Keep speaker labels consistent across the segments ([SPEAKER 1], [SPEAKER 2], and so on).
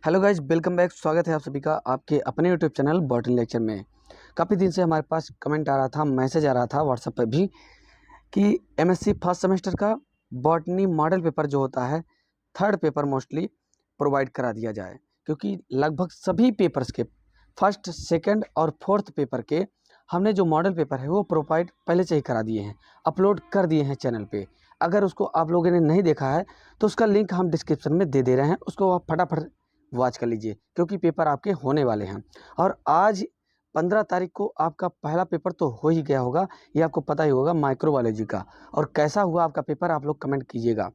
[SPEAKER 1] Hello guys, welcome back. स्वागत है आप सभी का आपके अपने यूट्यूब चैनल बॉटनी लेक्चर में। काफ़ी दिन से हमारे पास कमेंट आ रहा था, मैसेज आ रहा था व्हाट्सएप पर भी कि एमएससी फर्स्ट सेमेस्टर का बॉटनी मॉडल पेपर जो होता है, थर्ड पेपर मोस्टली प्रोवाइड करा दिया जाए, क्योंकि लगभग सभी पेपर्स के फर्स्ट, सेकंड और फोर्थ पेपर के हमने जो मॉडल पेपर है वो प्रोवाइड पहले से ही करा दिए हैं, अपलोड कर दिए हैं चैनल पे। अगर उसको आप लोगों ने नहीं देखा है तो उसका लिंक हम डिस्क्रिप्शन में दे रहे हैं, उसको आप फटाफट वॉच कर लीजिए, क्योंकि पेपर आपके होने वाले हैं। और आज 15 तारीख को आपका पहला पेपर तो हो ही गया होगा, ये आपको पता ही होगा, माइक्रोबायोलॉजी का। और कैसा हुआ आपका पेपर आप लोग कमेंट कीजिएगा।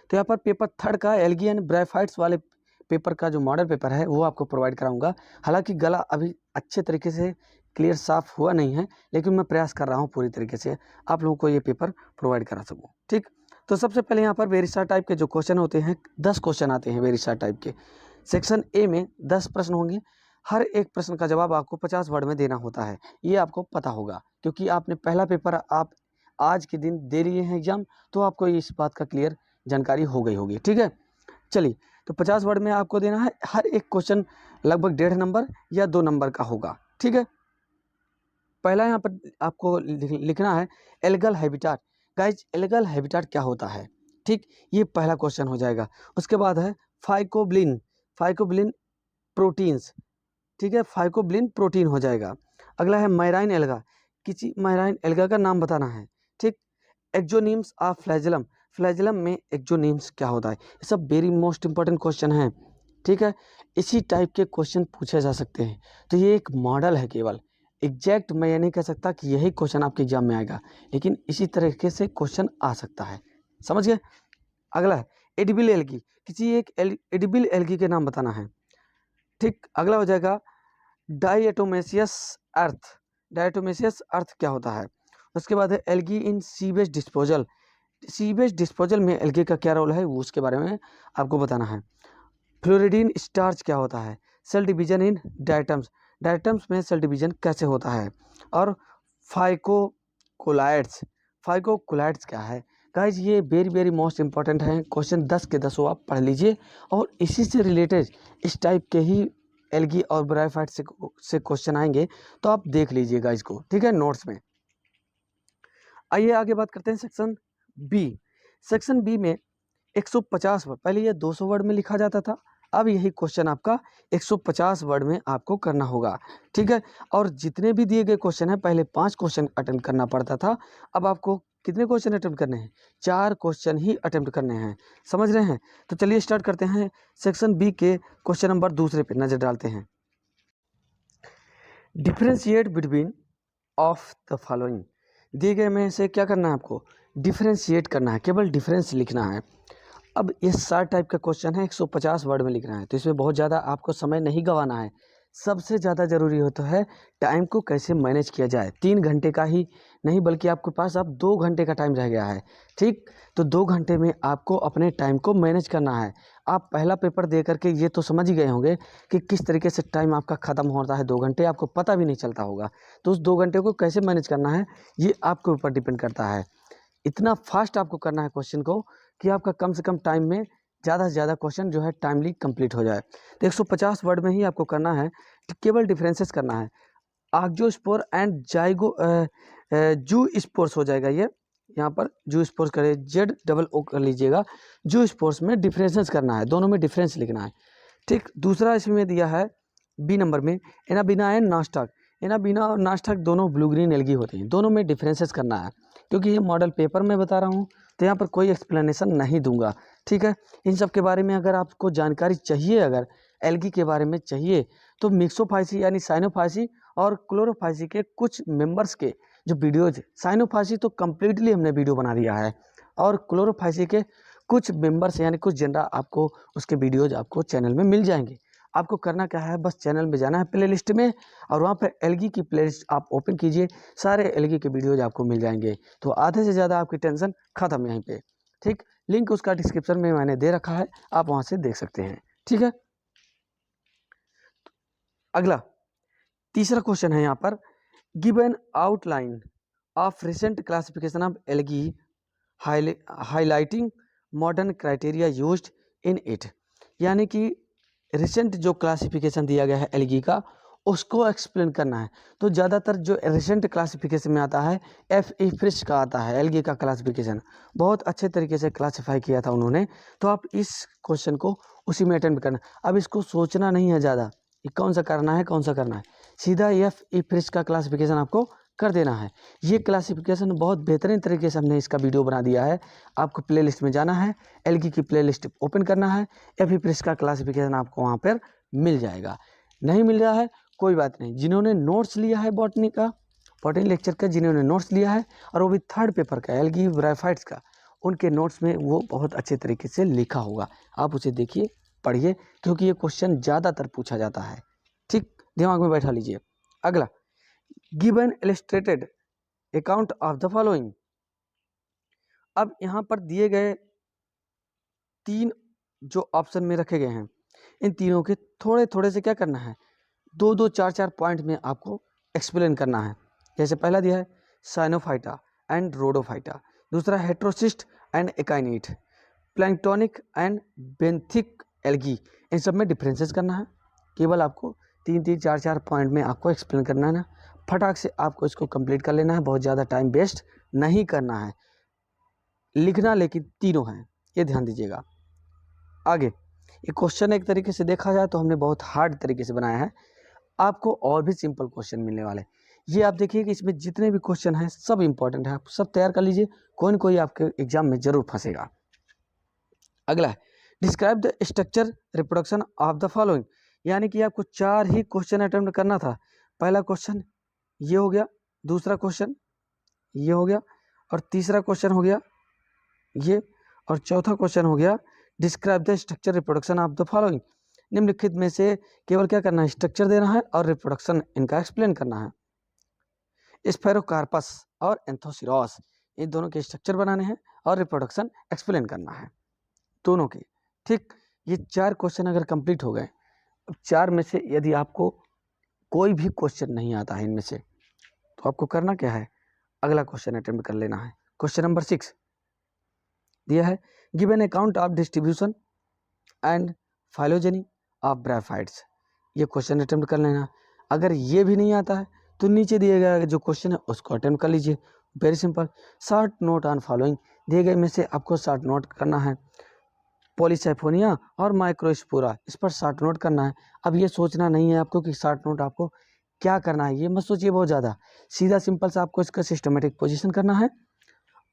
[SPEAKER 1] तो यहाँ पर पेपर थर्ड का एल्गी एंड ब्रायोफाइट्स वाले पेपर का जो मॉडल पेपर है वो आपको प्रोवाइड कराऊंगा। हालांकि गला अभी अच्छे तरीके से क्लियर साफ हुआ नहीं है, लेकिन मैं प्रयास कर रहा हूँ पूरी तरीके से आप लोगों को ये पेपर प्रोवाइड करा सकूँ। ठीक, तो सबसे पहले यहाँ पर वेरिसा टाइप के जो क्वेश्चन होते हैं, 10 क्वेश्चन आते हैं वेरिसा टाइप के। सेक्शन ए में 10 प्रश्न होंगे। हर एक प्रश्न का जवाब आपको 50 वर्ड में देना होता है, ये आपको पता होगा, क्योंकि आपने पहला पेपर आप आज के दिन दे लिए हैं एग्जाम, तो आपको इस बात का क्लियर जानकारी हो गई होगी। ठीक है, चलिए, तो 50 वर्ड में आपको देना है। हर एक क्वेश्चन लगभग 1.5 नंबर या 2 नंबर का होगा। ठीक है, पहला यहाँ पर आपको लिखना है algal habitat. Guys, algal habitat क्या होता है? ठीक, ये पहला क्वेश्चन हो जाएगा। उसके बाद है फाइकोब्लिन, फाइकोब्लिन प्रोटीन्स। ठीक है, फाइकोब्लिन प्रोटीन हो जाएगा। अगला है मैराइन एल्गा, किसी मैराइन एल्गा का नाम बताना है। ठीक, एक्जोनिम्स ऑफ फ्लैजेलम, फ्लैजेलम में एक्जोनिम्स क्या होता है? ये सब वेरी मोस्ट इंपॉर्टेंट क्वेश्चन है। ठीक है, इसी टाइप के क्वेश्चन पूछे जा सकते हैं। तो ये एक मॉडल है, केवल एग्जैक्ट मैं ये नहीं कह सकता कि यही क्वेश्चन आपके एग्जाम में आएगा, लेकिन इसी तरीके से क्वेश्चन आ सकता है। समझ गए? अगला है एडिबल एल्गी, किसी एक एडिबल एल्गी के नाम बताना है। ठीक, अगला हो जाएगा डायटोमेसियस अर्थ, डायटोमेसियस अर्थ क्या होता है? उसके बाद है एल्गी इन सीवेज डिस्पोजल, सीवेज डिस्पोजल में एल्गी का क्या रोल है वो उसके बारे में आपको बताना है। फ्लोरिडीन स्टार्च क्या होता है? Cell division in diatoms, diatoms में सेल डिवीजन कैसे होता है? और फाइकोकोलाइड्स, फाइकोकोलाइड्स क्या है? गाइज, ये वेरी वेरी मोस्ट इंपॉर्टेंट है क्वेश्चन, 10 के 10 आप पढ़ लीजिए। और इसी से रिलेटेड इस टाइप के ही एल्गी और ब्रायोफाइट से क्वेश्चन आएंगे, तो आप देख लीजिएगा इसको। ठीक है, नोट्स में। आइए आगे बात करते हैं सेक्शन बी। सेक्शन बी में 150 वर्ड, पहले ये 200 वर्ड में लिखा जाता था, अब यही क्वेश्चन आपका 150 वर्ड में आपको करना होगा। ठीक है, और जितने भी दिए गए क्वेश्चन हैं, पहले 5 क्वेश्चन अटेम्प्ट करना पड़ता था, अब आपको कितने क्वेश्चन अटेम्प्ट करने हैं? 4 क्वेश्चन ही अटेम्प्ट करने हैं। समझ रहे हैं? तो चलिए स्टार्ट करते हैं। सेक्शन बी के क्वेश्चन नंबर 2 पे नजर डालते हैं। Differentiate between of the following, दिए गए में से क्या करना है आपको? डिफ्रेंशिएट करना है, केवल डिफरेंस लिखना है। अब ये 60 टाइप का क्वेश्चन है, 150 वर्ड में लिखना है, तो इसमें बहुत ज़्यादा आपको समय नहीं गंवाना है। सबसे ज़्यादा ज़रूरी होता है टाइम को कैसे मैनेज किया जाए। 3 घंटे का ही नहीं, बल्कि आपके पास अब 2 घंटे का टाइम रह गया है। ठीक, तो 2 घंटे में आपको अपने टाइम को मैनेज करना है। आप पहला पेपर दे करके ये तो समझ ही गए होंगे कि किस तरीके से टाइम आपका ख़त्म होता है। 2 घंटे आपको पता भी नहीं चलता होगा, तो उस 2 घंटे को कैसे मैनेज करना है ये आपके ऊपर डिपेंड करता है। इतना फास्ट आपको करना है क्वेश्चन को कि आपका कम से कम टाइम में ज़्यादा से ज़्यादा क्वेश्चन जो है टाइमली कंप्लीट हो जाए। तो 150 वर्ड में ही आपको करना है, केवल डिफरेंसेस करना है। आर्कियोस्पोर एंड जाइगो जू स्पोर्स हो जाएगा ये, यहाँ पर जू स्पोर्स करे, ZOO कर लीजिएगा। जू स्पोर्स में डिफरेंसेस करना है, दोनों में डिफरेंस लिखना है। ठीक, दूसरा इसमें दिया है बी नंबर में एनाबिना एंड नास्टक, एनाबिना और नास्टक दोनों ब्लू ग्रीन एल्गी होते हैं, दोनों में डिफरेंसेस करना है। क्योंकि ये मॉडल पेपर में बता रहा हूँ, तो यहाँ पर कोई एक्सप्लेनेशन नहीं दूंगा। ठीक है, इन सब के बारे में अगर आपको जानकारी चाहिए, अगर एल्गी के बारे में चाहिए, तो मिक्सोफाइसी यानी साइनोफाइसी और क्लोरोफाइसी के कुछ मेंबर्स के जो वीडियोज, साइनोफाइसी तो कम्प्लीटली हमने वीडियो बना दिया है, और क्लोरोफाइसी के कुछ मेंबर्स यानी कुछ जेंडा आपको उसके वीडियोज आपको चैनल में मिल जाएंगे। आपको करना क्या है, बस चैनल में जाना है प्ले लिस्ट में, और वहाँ पर एल्गी की प्ले लिस्ट आप ओपन कीजिए, सारे एल्गी के वीडियोज आपको मिल जाएंगे। तो आधे से ज़्यादा आपकी टेंशन खत्म यहीं पे। ठीक, लिंक उसका डिस्क्रिप्शन में मैंने दे रखा है, आप वहाँ से देख सकते हैं। ठीक है, अगला तीसरा क्वेश्चन है यहाँ पर, give an outline of recent classification of algae highlighting modern criteria used in it. यानी कि रिसेंट जो क्लासिफिकेशन दिया गया है एल्गी का उसको एक्सप्लेन करना है। तो ज़्यादातर जो रिसेंट क्लासिफिकेशन में आता है F.E. फ्रिश का आता है एल्गी का क्लासिफिकेशन, बहुत अच्छे तरीके से क्लासिफाई किया था उन्होंने। तो आप इस क्वेश्चन को उसी में अटेम्प्ट करना। अब इसको सोचना नहीं है ज़्यादा कि कौन सा करना है कौन सा करना है, सीधा F.E. फ्रिश का क्लासिफिकेशन आपको कर देना है। ये क्लासिफिकेशन बहुत बेहतरीन तरीके से हमने इसका वीडियो बना दिया है। आपको प्लेलिस्ट में जाना है, एल्गी की प्लेलिस्ट ओपन करना है, F.E. फ्रिश का क्लासिफिकेशन आपको वहाँ पर मिल जाएगा। नहीं मिल रहा है कोई बात नहीं, जिन्होंने नोट्स लिया है बॉटनी का, बॉटनी लेक्चर का जिन्होंने नोट्स लिया है और वो भी थर्ड पेपर का एल्गी ब्रायोफाइट्स का, उनके नोट्स में वो बहुत अच्छे तरीके से लिखा होगा। आप उसे देखिए पढ़िए, क्योंकि ये क्वेश्चन ज़्यादातर पूछा जाता है। ठीक, दिमाग में बैठा लीजिए। अगला, give an illustrated account of the following. अब यहाँ पर दिए गए 3 जो ऑप्शन में रखे गए हैं, इन तीनों के थोड़े थोड़े से क्या करना है, 2-2, 4-4 पॉइंट में आपको एक्सप्लेन करना है। जैसे पहला दिया है साइनोफाइटा एंड रोडोफाइटा, दूसरा heterocyst and akinete, planktonic and benthic algae, इन सब में डिफरेंसेस करना है। केवल आपको 3-3, 4-4 पॉइंट में आपको एक्सप्लेन करना है ना, फटाक से आपको इसको कंप्लीट कर लेना है, बहुत ज़्यादा टाइम वेस्ट नहीं करना है। लिखना लेकिन तीनों हैं, ये ध्यान दीजिएगा। आगे, ये क्वेश्चन एक तरीके से देखा जाए तो हमने बहुत हार्ड तरीके से बनाया है, आपको और भी सिंपल क्वेश्चन मिलने वाले। ये आप देखिए कि इसमें जितने भी क्वेश्चन हैं सब इंपॉर्टेंट है, आप सब तैयार कर लीजिए, कोई न कोई आपके एग्जाम में जरूर फंसेगा। अगला है describe the structure reproduction of the following, यानी कि आपको 4 ही क्वेश्चन अटेम्प्ट करना था। पहला क्वेश्चन ये हो गया, दूसरा क्वेश्चन ये हो गया, और तीसरा क्वेश्चन हो गया ये, और चौथा क्वेश्चन हो गया describe the structure reproduction of the following. निम्नलिखित में से केवल क्या करना है, स्ट्रक्चर देना है और रिप्रोडक्शन इनका एक्सप्लेन करना है। स्फेरोकार्पस और एंथोसिरोस, इन दोनों के स्ट्रक्चर बनाने हैं और रिप्रोडक्शन एक्सप्लेन करना है दोनों के। ठीक, ये 4 क्वेश्चन अगर कंप्लीट हो गए, अब 4 में से यदि आपको कोई भी क्वेश्चन नहीं आता है इनमें से, तो आपको करना क्या है, अगला क्वेश्चन अटेम्प्ट कर लेना है। क्वेश्चन नंबर 6 दिया है give an account of distribution and phylogeny of bryophytes, ये क्वेश्चन अटेम्प्ट कर लेना। अगर ये भी नहीं आता है तो नीचे दिए गए जो क्वेश्चन है उसको अटेम्प्ट कर लीजिए, very simple. Short note on following, दिए गए में से आपको शॉर्ट नोट करना है। पॉलीसाइफोनिया और माइक्रोस्पोरा, इस पर शॉर्ट नोट करना है। अब ये सोचना नहीं है आपको कि शॉर्ट नोट आपको क्या करना है, ये मत सोचिए बहुत ज़्यादा, सीधा सिंपल सा आपको इसका सिस्टमेटिक पोजीशन करना है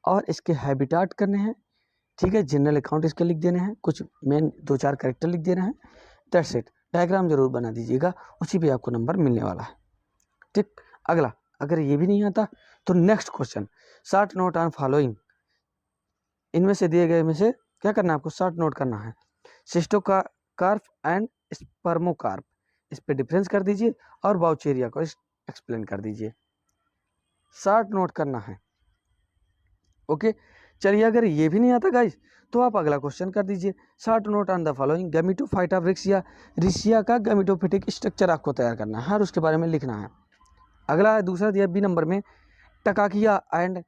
[SPEAKER 1] और इसके हैबिटाट करने हैं। ठीक है, जनरल अकाउंट इसके लिख देने हैं, कुछ मेन 2-4 कैरेक्टर लिख देना है, दैट्स इट। डायग्राम जरूर बना दीजिएगा, उसी पे आपको नंबर मिलने वाला है। ठीक, अगला, अगर ये भी नहीं आता तो next question short note on following, इनमें से दिए गए में से क्या करना है आपको, शॉर्ट नोट करना है। सिस्टोकार्प एंड स्पर्मोकार्प, इस पे डिफरेंस कर दीजिए और बाउचेरिया को एक्सप्लेन कर दीजिए, शॉर्ट नोट करना है। ओके, चलिए अगर ये भी नहीं आता गाइस तो आप अगला क्वेश्चन कर दीजिए, short note on the following gametophyte of Riccia, Riccia का गैमेटोफिटिक स्ट्रक्चर आपको तैयार करना है और उसके बारे में लिखना है। अगला है दूसरा दिया बी नंबर में टकाकिया एंड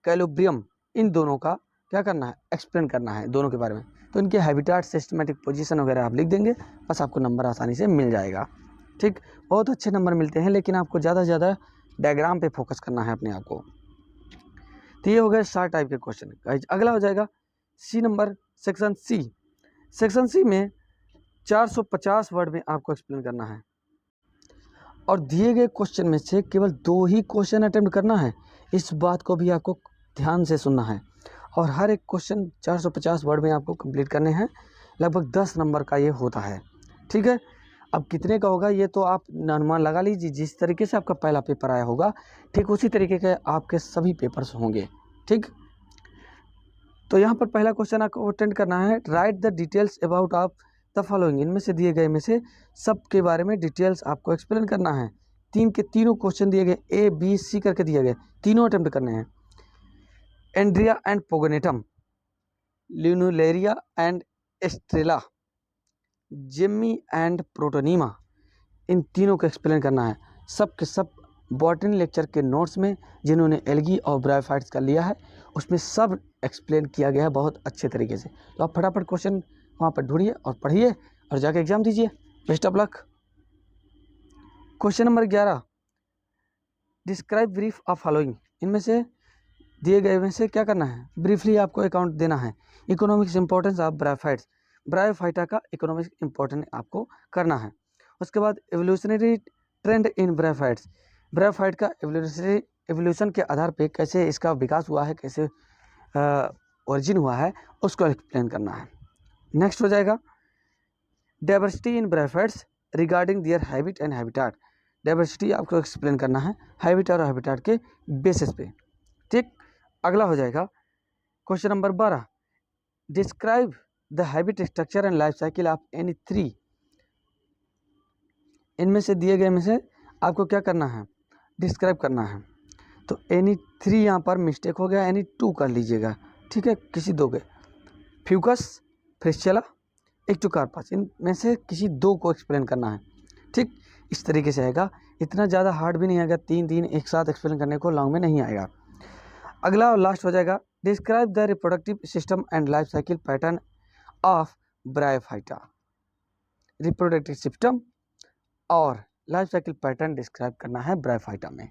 [SPEAKER 1] कैलोब्रियम, इन दोनों का क्या करना है, एक्सप्लेन करना है दोनों के बारे में। तो इनके हैबिटाट, सिस्टमेटिक पोजीशन वगैरह आप लिख देंगे, बस आपको नंबर आसानी से मिल जाएगा। ठीक, बहुत अच्छे नंबर मिलते हैं, लेकिन आपको ज़्यादा से ज़्यादा डायग्राम पे फोकस करना है अपने आप को। तो ये हो गए 4 टाइप के क्वेश्चन। अगला हो जाएगा C number, section C. Section C में 450 वर्ड में आपको एक्सप्लेन करना है और दिए गए क्वेश्चन में से केवल 2 ही क्वेश्चन अटेम्प्ट करना है, इस बात को भी आपको ध्यान से सुनना है। और हर एक क्वेश्चन 450 वर्ड में आपको कंप्लीट करने हैं, लगभग 10 नंबर का ये होता है। ठीक है, अब कितने का होगा ये तो आप अनुमान लगा लीजिए, जिस तरीके से आपका पहला पेपर आया होगा ठीक उसी तरीके के आपके सभी पेपर्स होंगे। ठीक, तो यहाँ पर पहला क्वेश्चन आपको अटेंड करना है, right the details about of the following, इनमें से दिए गए में से सब के बारे में डिटेल्स आपको एक्सप्लेन करना है। 3 के तीनों क्वेश्चन दिए गए, ए बी सी करके दिए गए, तीनों अटेम्प्ट करने हैं। Andreaea and Pogonatum, Lunularia and Asterella, gemmae and protonema, इन तीनों को एक्सप्लेन करना है। सब के सब बॉटनी लेक्चर के नोट्स में जिन्होंने एल्गी और ब्रायोफाइट्स का लिया है उसमें सब एक्सप्लेन किया गया है बहुत अच्छे तरीके से। तो आप फटाफट क्वेश्चन वहाँ पर ढूंढिए और पढ़िए और जाके एग्ज़ाम दीजिए। Best of luck. Question number 11, describe brief of following. इनमें से दिए गए में से क्या करना है, ब्रीफली आपको अकाउंट देना है। Economics importance of bryophytes, bryophyta का इकोनॉमिक्स इंपॉर्टेंट आपको करना है। उसके बाद एवोल्यूशनरी ट्रेंड इन ब्रायोफाइट्स, ब्रायोफाइट का एवोल्यूशन के आधार पे कैसे इसका विकास हुआ है, कैसे ओरिजिन हुआ है, उसको एक्सप्लेन करना है। नेक्स्ट हो जाएगा diversity in bryophytes regarding their habit and habitat, diversity आपको एक्सप्लेन करना है हैबिट और हैबिटाट के बेसिस पे। ठीक, अगला हो जाएगा question number 12, describe the habit structure and life cycle of any three. इनमें से दिए गए में से आपको क्या करना है, डिस्क्राइब करना है। तो एनी थ्री यहाँ पर मिस्टेक हो गया, एनी टू कर लीजिएगा, ठीक है, किसी दो के, फ्यूकस, फ्रिस्चेला, एक्टोकार्पस, इनमें से किसी दो को एक्सप्लेन करना है। ठीक, इस तरीके से आएगा, इतना ज़्यादा हार्ड भी नहीं आएगा, तीन एक साथ एक्सप्लेन करने को लॉन्ग में नहीं आएगा। अगला और लास्ट हो जाएगा describe the reproductive system and life cycle pattern of bryophyta, reproductive system और लाइफ साइकिल पैटर्न डिस्क्राइब करना है ब्रायोफाइटा में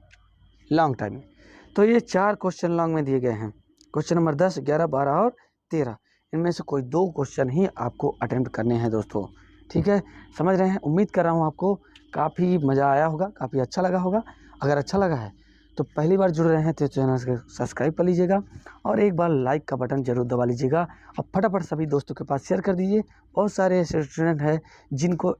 [SPEAKER 1] लॉन्ग टाइम में। तो ये 4 क्वेश्चन लॉन्ग में दिए गए हैं, क्वेश्चन नंबर 10, 11, 12 और 13। इनमें से कोई 2 क्वेश्चन ही आपको अटेम्प्ट करने हैं दोस्तों, ठीक है, समझ रहे हैं। उम्मीद कर रहा हूँ आपको काफ़ी मज़ा आया होगा, काफ़ी अच्छा लगा होगा। अगर अच्छा लगा है तो पहली बार जुड़ रहे हैं तो चैनल से सब्सक्राइब कर लीजिएगा और एक बार लाइक का बटन जरूर दबा लीजिएगा और फटाफट सभी दोस्तों के पास शेयर कर दीजिए। बहुत सारे ऐसे स्टूडेंट हैं जिनको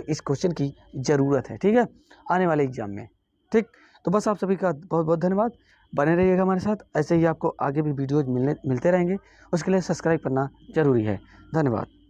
[SPEAKER 1] इस क्वेश्चन की ज़रूरत है, ठीक है, आने वाले एग्जाम में। ठीक, तो बस आप सभी का बहुत बहुत धन्यवाद। बने रहिएगा हमारे साथ, ऐसे ही आपको आगे भी वीडियोज मिलते रहेंगे। उसके लिए सब्सक्राइब करना ज़रूरी है। धन्यवाद।